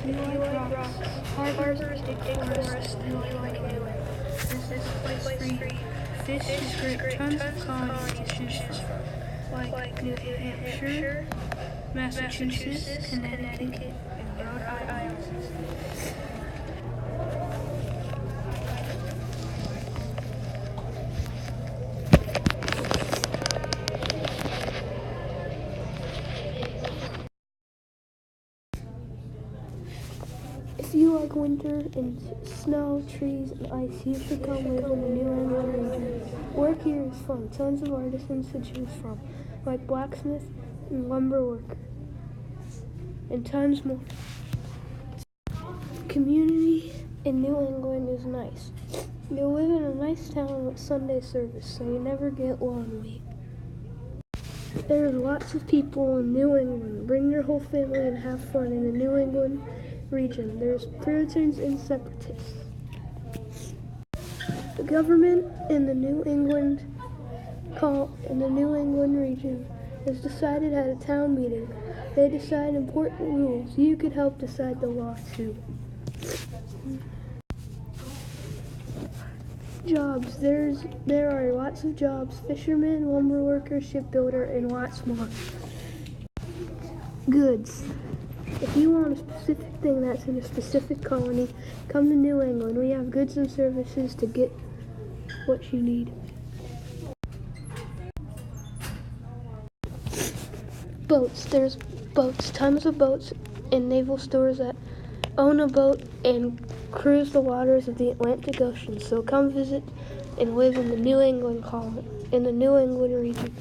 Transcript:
We like rocks. Harbors, big forests, and we like England. This is a place for fish to great tons of colonies to choose from, like New Hampshire, Massachusetts, Connecticut, and Rhode Island. If you like winter and snow, trees, and ice, you should come live in the New England region. Work here is fun. Tons of artisans to choose from, like blacksmith and lumber worker, and tons more. Community in New England is nice. You live in a nice town with Sunday service, so you never get lonely. There's lots of people in New England. Bring your whole family and have fun in the New England region. There's Puritans and Separatists. The government in the New England region has decided at a town meeting. They decide important rules. You could help decide the law too. Jobs. There are lots of jobs. Fisherman, lumber worker, shipbuilder, and lots more. Goods. If you want a specific thing that's in a specific colony, come to New England. We have goods and services to get what you need. Boats. There's boats, tons of boats, and naval stores that own a boat and cruise the waters of the Atlantic Ocean. So come visit and live in the New England region.